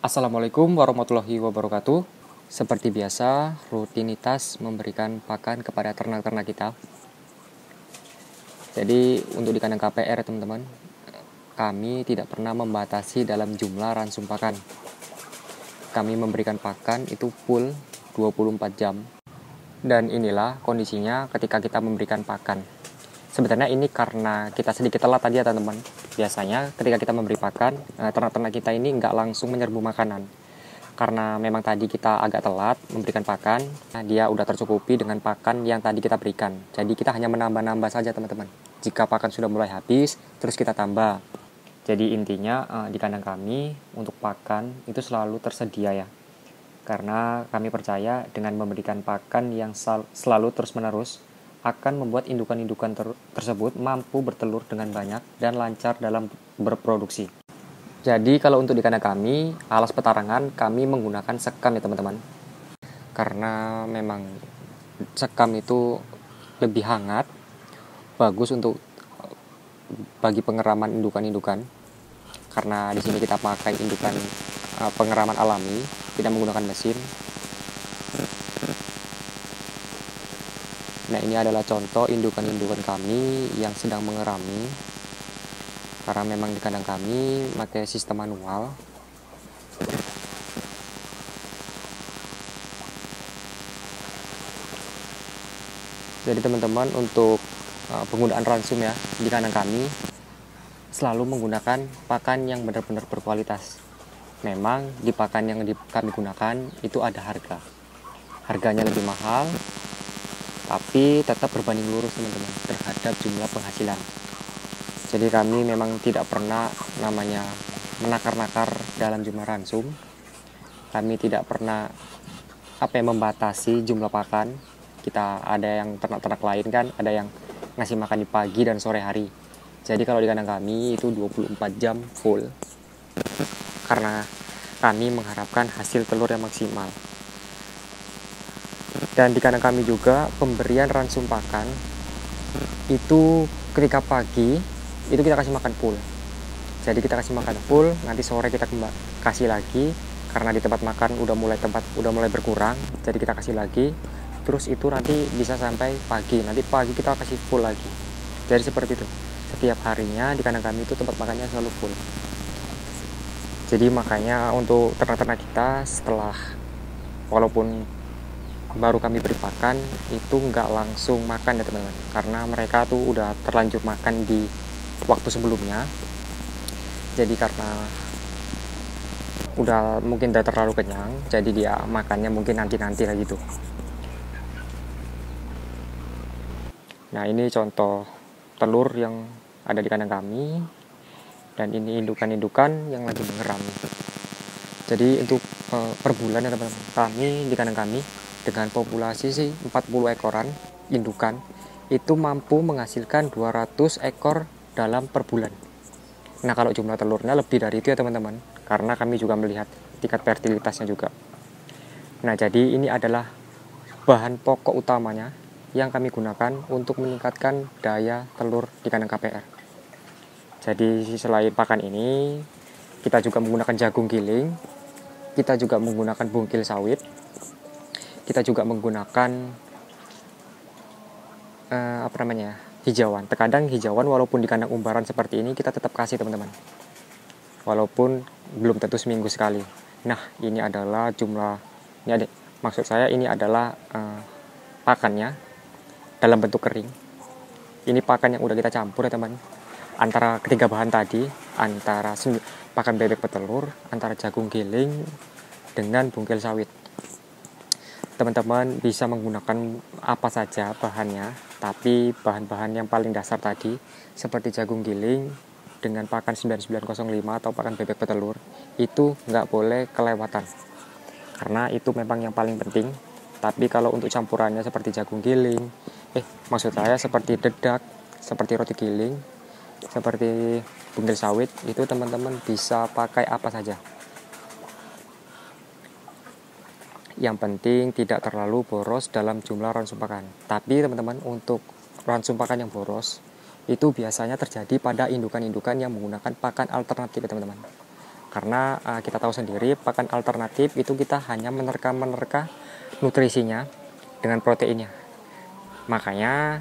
Assalamualaikum warahmatullahi wabarakatuh. Seperti biasa, rutinitas memberikan pakan kepada ternak-ternak kita. Jadi untuk di kandang KPR teman-teman, kami tidak pernah membatasi dalam jumlah ransum pakan. Kami memberikan pakan itu full 24 jam. Dan inilah kondisinya ketika kita memberikan pakan. Sebenarnya ini karena kita sedikit telat tadi ya teman-teman. Biasanya ketika kita memberi pakan, ternak-ternak kita ini nggak langsung menyerbu makanan. Karena memang tadi kita agak telat memberikan pakan, dia udah tercukupi dengan pakan yang tadi kita berikan. Jadi kita hanya menambah-nambah saja teman-teman. Jika pakan sudah mulai habis, terus kita tambah. Jadi intinya di kandang kami untuk pakan itu selalu tersedia ya. Karena kami percaya dengan memberikan pakan yang selalu terus-menerus akan membuat indukan-indukan tersebut mampu bertelur dengan banyak dan lancar dalam berproduksi. Jadi kalau untuk di kandang kami, alas petarangan kami menggunakan sekam ya teman-teman. Karena memang sekam itu lebih hangat, bagus untuk bagi pengeraman indukan-indukan. Karena di sini kita pakai indukan pengeraman alami, tidak menggunakan mesin. Nah ini adalah contoh indukan-indukan kami yang sedang mengerami. Karena memang di kandang kami pakai sistem manual. Jadi teman-teman untuk penggunaan ransum ya di kandang kami selalu menggunakan pakan yang benar-benar berkualitas. Memang di pakan yang kami gunakan itu ada harga. Harganya lebih mahal, tapi tetap berbanding lurus teman-teman terhadap jumlah penghasilan. Jadi kami memang tidak pernah namanya menakar-nakar dalam jumlah ransum. Kami tidak pernah membatasi jumlah pakan. Kita ada yang ternak-ternak lain kan, ada yang ngasih makan di pagi dan sore hari. Jadi kalau di kandang kami itu 24 jam full. Karena kami mengharapkan hasil telur yang maksimal. Dan di kandang kami juga pemberian ransum pakan itu ketika pagi itu kita kasih makan full. Jadi kita kasih makan full, nanti sore kita kasih lagi karena di tempat makan udah mulai berkurang. Jadi kita kasih lagi. Terus itu nanti bisa sampai pagi. Nanti pagi kita kasih full lagi. Jadi seperti itu. Setiap harinya di kandang kami itu tempat makannya selalu full. Jadi makanya untuk ternak-ternak kita setelah walaupun baru kami beri pakan itu nggak langsung makan ya teman-teman, karena mereka tuh udah terlanjur makan di waktu sebelumnya. Jadi karena mungkin udah terlalu kenyang, jadi dia makannya mungkin nanti lah gitu. Nah ini contoh telur yang ada di kandang kami, dan ini indukan-indukan yang lagi mengeram. Jadi untuk per bulan ya teman-teman, kami di kandang kami dengan populasi 40 ekoran indukan itu mampu menghasilkan 200 ekor dalam per bulan. Nah kalau jumlah telurnya lebih dari itu ya teman-teman, karena kami juga melihat tingkat fertilitasnya juga. Nah jadi ini adalah bahan pokok utamanya yang kami gunakan untuk meningkatkan daya telur di kandang KPR. Jadi selain pakan ini, kita juga menggunakan jagung giling, kita juga menggunakan bungkil sawit, kita juga menggunakan hijauan. Terkadang hijauan walaupun di kandang umbaran seperti ini kita tetap kasih teman-teman, walaupun belum tentu seminggu sekali. Nah ini adalah ini adalah pakannya dalam bentuk kering. Ini pakan yang udah kita campur ya teman, antara ketiga bahan tadi, antara pakan bebek petelur, antara jagung giling dengan bungkil sawit. Teman-teman bisa menggunakan apa saja bahannya, tapi bahan-bahan yang paling dasar tadi seperti jagung giling dengan pakan 9905 atau pakan bebek petelur itu nggak boleh kelewatan, karena itu memang yang paling penting. Tapi kalau untuk campurannya seperti jagung giling, maksud saya seperti dedak, seperti roti giling, seperti bungkil sawit, itu teman-teman bisa pakai apa saja. Yang penting tidak terlalu boros dalam jumlah ransum pakan. Tapi teman-teman untuk ransum pakan yang boros itu biasanya terjadi pada indukan-indukan yang menggunakan pakan alternatif ya teman-teman. Karena kita tahu sendiri pakan alternatif itu kita hanya menerka nutrisinya dengan proteinnya. Makanya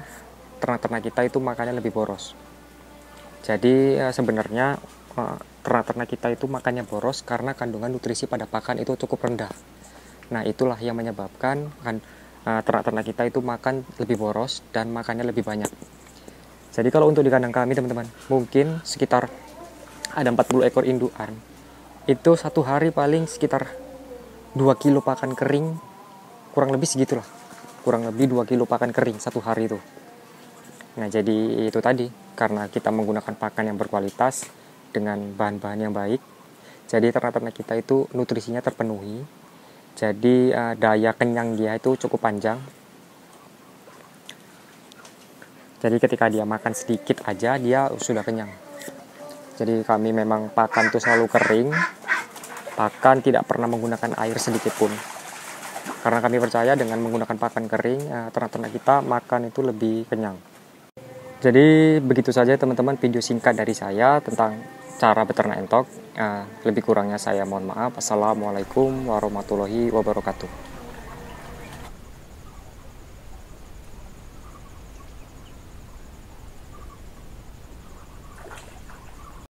ternak-ternak kita itu makannya lebih boros. Jadi sebenarnya ternak-ternak kita itu makannya boros karena kandungan nutrisi pada pakan itu cukup rendah. Nah, itulah yang menyebabkan ternak-ternak kita itu makan lebih boros dan makannya lebih banyak. Jadi kalau untuk di kandang kami teman-teman, mungkin sekitar ada 40 ekor indukan. Itu satu hari paling sekitar 2 kilo pakan kering, kurang lebih segitulah. Kurang lebih 2 kilo pakan kering satu hari itu. Nah, jadi itu tadi, karena kita menggunakan pakan yang berkualitas dengan bahan-bahan yang baik, jadi ternak-ternak kita itu nutrisinya terpenuhi. Jadi daya kenyang dia itu cukup panjang. Jadi ketika dia makan sedikit aja dia sudah kenyang. Jadi kami memang pakan itu selalu kering, pakan tidak pernah menggunakan air sedikit pun. Karena kami percaya dengan menggunakan pakan kering, ternak-ternak kita makan itu lebih kenyang. Jadi begitu saja teman-teman video singkat dari saya tentang cara beternak entok. Lebih kurangnya saya mohon maaf. Assalamualaikum warahmatullahi wabarakatuh.